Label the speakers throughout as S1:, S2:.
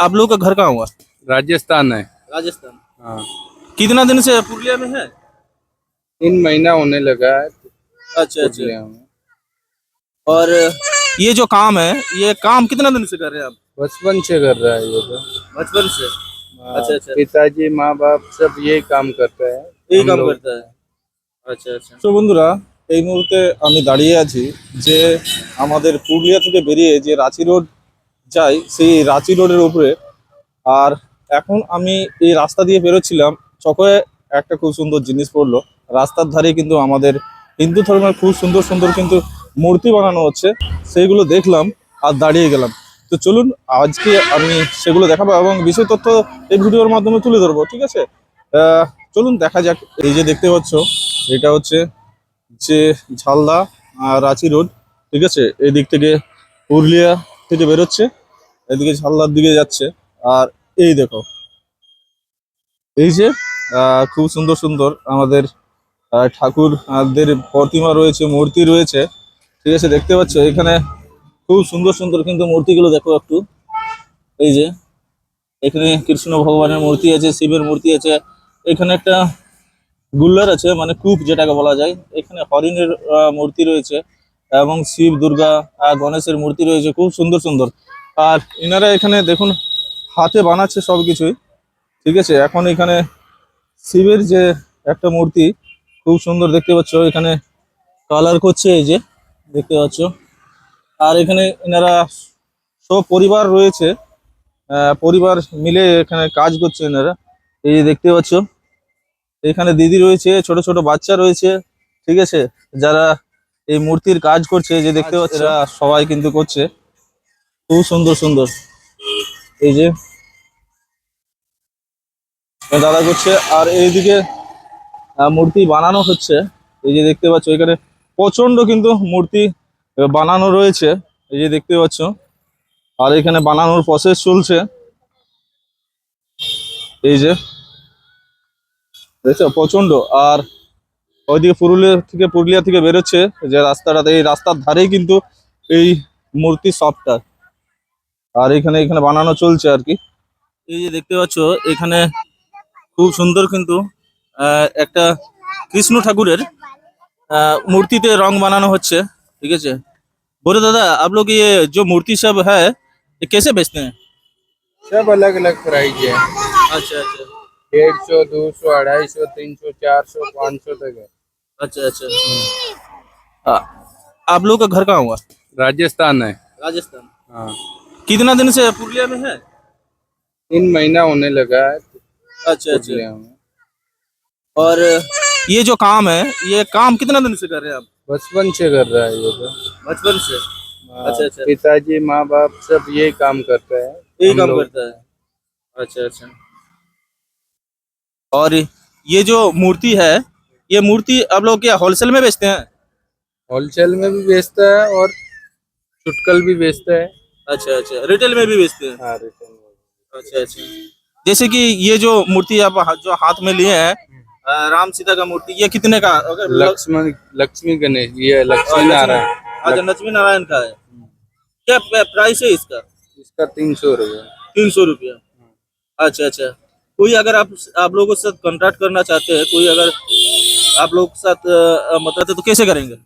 S1: आप लोग का घर कहाँ हुआ?
S2: राजस्थान है।
S1: राजस्थान।
S2: हाँ,
S1: कितना दिन से पुरुलिया में है?
S2: 3 महीना होने लगा है
S1: अच्छा अच्छा।
S2: पुरुलिया में।
S1: और ये जो काम है, ये काम कितना दिन से कर रहे हैं आप?
S2: बचपन से कर रहा है ये तो।
S1: बचपन से।
S2: हाँ,
S1: अच्छा अच्छा,
S2: पिताजी माँ बाप सब यही काम करते हैं।
S1: यही
S2: हम
S1: काम
S2: लोग
S1: करता है। আচ্ছা আচ্ছা। তো বন্ধুরা, এই মুহূর্তে আমি দাঁড়িয়ে আছি যে আমাদের পুরুলিয়া থেকে বেরিয়ে যে রাঁচি রোড যায়, সেই রাঁচি রোডের উপরে। আর এখন আমি এই রাস্তা দিয়ে বেরোচ্ছিলাম, চোখে একটা খুব সুন্দর জিনিস পড়লো। রাস্তার ধারে কিন্তু আমাদের হিন্দু ধর্মের খুব সুন্দর সুন্দর কিন্তু মূর্তি বানানো হচ্ছে, সেইগুলো দেখলাম আর দাঁড়িয়ে গেলাম। তো চলুন, আজকে আমি সেগুলো দেখাবো এবং বিশেষ তথ্য এই ভিডিওর মাধ্যমে তুলে ধরবো, ঠিক আছে? চলুন দেখা যাক। এই যে দেখতে পাচ্ছ, এটা হচ্ছে যে ঝালদা রাঁচি রোড, ঠিক আছে? এই দিক থেকে পুরুলিয়া থেকে বেরোচ্ছে, এদিকে ঝালদার দিকে যাচ্ছে। আর এই দেখো, এই যে খুব সুন্দর সুন্দর আমাদের ঠাকুরদের প্রতিমা রয়েছে, মূর্তি রয়েছে, ঠিক আছে? দেখতে পাচ্ছ এখানে খুব সুন্দর সুন্দর কিন্তু মূর্তিগুলো দেখো একটু। এই যে এখানে কৃষ্ণ ভগবানের মূর্তি আছে, শিবের মূর্তি আছে, এখানে একটা গুল্লার আছে মানে কূপ যেটাকে বলা যায়, এখানে হরিণের মূর্তি রয়েছে এবং শিব দুর্গা গণেশের মূর্তি রয়েছে, খুব সুন্দর সুন্দর। আর এনারা এখানে দেখুন হাতে বানাচ্ছে সব কিছুই, ঠিক আছে? এখন এখানে শিবের যে একটা মূর্তি খুব সুন্দর দেখতে পাচ্ছ, এখানে কালার করছে, এই যে দেখতে পাচ্ছ। আর এখানে এনারা সব পরিবার রয়েছে, পরিবার মিলে এখানে কাজ করছে এনারা। এই যে দেখতে পাচ্ছ এখানে দিদি রয়েছে, ছোট ছোট বাচ্চা রয়েছে, ঠিক আছে? যারা এই মূর্তির কাজ করছে, যে দেখতে পাচ্ছ এরা সবাই কিন্তু করছে খুব সুন্দর সুন্দর। এই যে দাদা করছে, আর এইদিকে মূর্তি বানানো হচ্ছে। এই যে দেখতে পাচ্ছ এখানে প্রচন্ড কিন্তু মূর্তি বানানো রয়েছে, এই যে দেখতে পাচ্ছ। আর এখানে বানানোর প্রসেস চলছে, এই যে দেখছো প্রচন্ড। আর ওইদিকে পুরুলিয়া থেকে বেরোচ্ছে যে রাস্তাটাতে, এই রাস্তার ধারেই কিন্তু এই মূর্তি শপটা। আর এখানে এখানে বানানো চলছে আর কি। এই যে দেখতে পাচ্ছ এখানে খুব সুন্দর কিন্তু একটা কৃষ্ণ ঠাকুরের मूर्ति रंग बनाना होच्छे, ठीक है? बोले दादा, आप लोग ये जो मूर्ति सब है ये कैसे बेचते हैं?
S2: सब अलग अलग प्राइस है।
S1: अच्छा अच्छा।
S2: 150, 200, 250, 300, 400, 500 तक है।
S1: अच्छा अच्छा। आ, आप लोग का घर कहाँ हुआ?
S2: राजस्थान है।
S1: राजस्थान।
S2: हाँ,
S1: कितना दिन से पुरुलिया में है?
S2: 3 महीना होने लगा है
S1: अच्छा अच्छा।
S2: पुरुलिया में।
S1: और ये जो काम है, ये काम कितना दिन से कर रहे हैं आप?
S2: बचपन से कर रहा है ये तो।
S1: बचपन से।
S2: हाँ,
S1: अच्छा अच्छा,
S2: पिताजी माँ बाप सब यही काम करते हैं।
S1: यही
S2: हम
S1: काम
S2: लोग
S1: करता है। अच्छा अच्छा। और ये जो मूर्ति है, ये मूर्ति आप लोग क्या होलसेल में बेचते हैं?
S2: होलसेल में भी बेचता है और फुटकल भी बेचता है।
S1: अच्छा अच्छा, रिटेल में भी बेचते हैं।
S2: हाँ, रिटेल में।
S1: अच्छा अच्छा। जैसे कि ये जो मूर्ति आप जो हाथ में लिए हैं, राम सीता का मूर्ति, ये कितने का? अगर
S2: लक्ष्मण लक्ष्मी गणेश, ये लक्ष्मी नारायण।
S1: अच्छा, लक्ष्मी नारायण का है। क्या प्राइस है इसका?
S2: इसका 300 रुपये।
S1: 300 रुपया। अच्छा अच्छा। कोई अगर आप लोगों के साथ कॉन्ट्रैक्ट करना चाहते हैं, कोई अगर आप लोग के साथ मतलब तो कैसे करेंगे?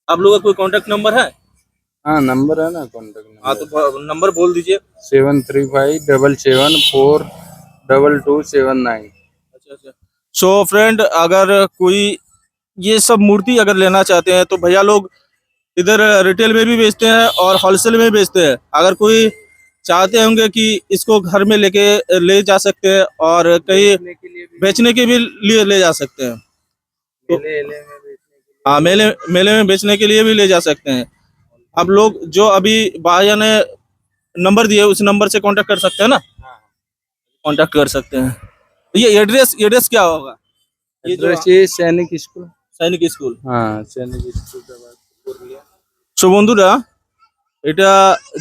S1: आप लोगों का कोई कॉन्टैक्ट नंबर है?
S2: हाँ, नंबर है ना, कॉन्टेक्ट
S1: हाँ
S2: नंबर।
S1: तो नंबर बोल दीजिए।
S2: 7357742279।
S1: अच्छा अच्छा। सो फ्रेंड, अगर कोई ये सब मूर्ति अगर लेना चाहते हैं तो भैया लोग इधर रिटेल में भी बेचते हैं और होलसेल में भी बेचते हैं। अगर कोई चाहते होंगे कि इसको घर में लेके ले जा सकते हैं और कहीं बेचने के भी लिए ले जा सकते हैं। तो हाँ, मेले मेले में बेचने के लिए भी ले जा सकते हैं। आप लोग जो अभी भाइया ने नंबर दिए, उस नंबर से कांटेक्ट कर सकते हैं ना? कांटेक्ट कर सकते हैं। तो ये एड्रेस क्या होगा? ये जो
S2: एड्रेस ये सैनिक स्कूल।
S1: सैनिक स्कूल।
S2: हाँ, सैनिक स्कूल के बाद पुरुलिया।
S1: সো বন্ধুরা, এটা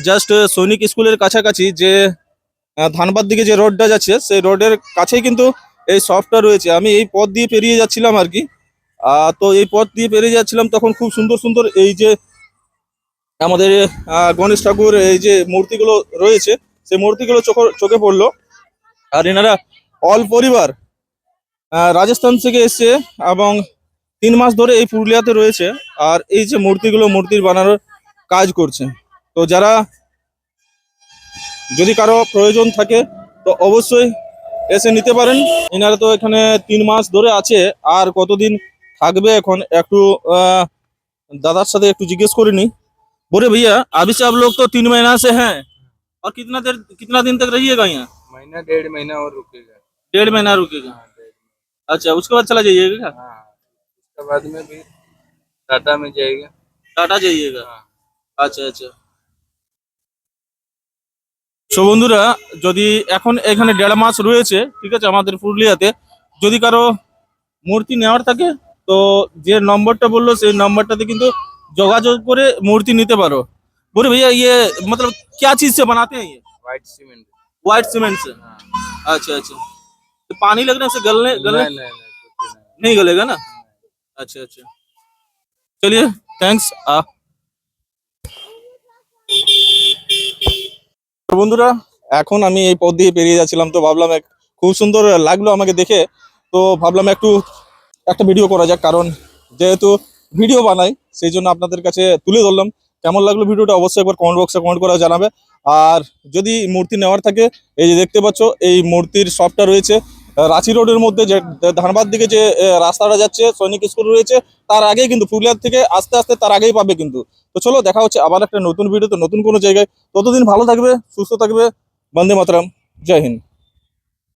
S1: জাস্ট সৈনিক স্কুলের কাছাকাছি যে ধানবাদ দিকে যে রোডটা যাচ্ছে, সেই রোডের কাছেই কিন্তু এই শপটা রয়েছে। আমি এই পথ দিয়ে পেরিয়ে যাচ্ছিলাম আর কি। তো এই পথ দিয়ে পেরিয়ে যাচ্ছিলাম, তখন খুব সুন্দর সুন্দর এই যে আমাদের গণেশ ঠাকুর এই যে মূর্তিগুলো রয়েছে, সেই মূর্তিগুলো চোখে পড়লো। আর এনারা অল পরিবার রাজস্থান থেকে এসছে এবং 3 মাস ধরে এই পুরুলিয়াতে রয়েছে। আর এই যে মূর্তির বানানোর কাজ করছে। তো যারা যদি কারো প্রয়োজন থাকে তো অবশ্যই এসে নিতে পারেন। এনারা তো এখানে 3 মাস ধরে আছে, আর কতদিন থাকবে এখন একটু दादा साथे একটু জিজ্ঞেস করে নি। बोले भैया अभी से आप लोग तो 3 महीना से हैं, और कितना दिन तक रहिएगा यहाँ?
S2: महीना 1.5 महीना और रुकेगा।
S1: 1.5 महीना रुकेगा।
S2: हाँ, 1.5
S1: अच्छा, उसके बाद चला जाइएगा क्या?
S2: हाँ, उसके बाद में भी टाटा में जाएगा।
S1: टाटा जाइएगा।
S2: हाँ,
S1: আচ্ছা আচ্ছা। সো বন্ধুরা, যদি এখন এখানে 1.5 মাস রয়েছে, ঠিক আছে, আমাদের পুরুলিয়াতে, যদি কারো মূর্তি নেওয়ার থাকে তো যে নম্বরটা বললো সেই নম্বরটাতে কিন্তু যোগাযোগ করে মূর্তি নিতে পারো। बोले भैया ये मतलब क्या चीज से बनाते हैं ये?
S2: White cement.
S1: व्हाइट सीमेंट से।
S2: हाँ,
S1: अच्छा अच्छा। तो पानी लगने से गलने गलने
S2: नहीं नहीं नहीं, कुछ नहीं।
S1: नहीं गलेगा ना? अच्छा अच्छा, चलिए, थैंक्स। তো বন্ধুরা, এখন আমি এই পথ দিয়ে পেরিয়ে যাচ্ছিলাম, তো ভাবলাম খুব সুন্দর লাগলো আমাকে দেখে, তো ভাবলাম একটা ভিডিও করা যাক, কারণ যেহেতু ভিডিও বানাই সেই জন্য আপনাদের কাছে তুলে ধরলাম। কেমন লাগলো ভিডিওটা অবশ্যই একবার কমেন্ট বক্সে কমেন্ট করে জানাবে। আর যদি মূর্তি নেওয়ার থাকে, এই যে দেখতে পাচ্ছ এই মূর্তির শপটা রয়েছে রাঁচি রোডের মধ্যে, যে ধানবাদ দিকে যে রাস্তাটা যাচ্ছে সৈনিক স্কুল রয়েছে, তার আগেই কিন্তু পুরুলিয়ার থেকে আস্তে আস্তে তার আগেই পাবে কিন্তু। তো চলো, দেখা হচ্ছে আবার একটা নতুন ভিডিওতে নতুন কোনো জায়গায়। ততদিন ভালো থাকবে, সুস্থ থাকবে। বন্দে মাতরম। জয় হিন্দ।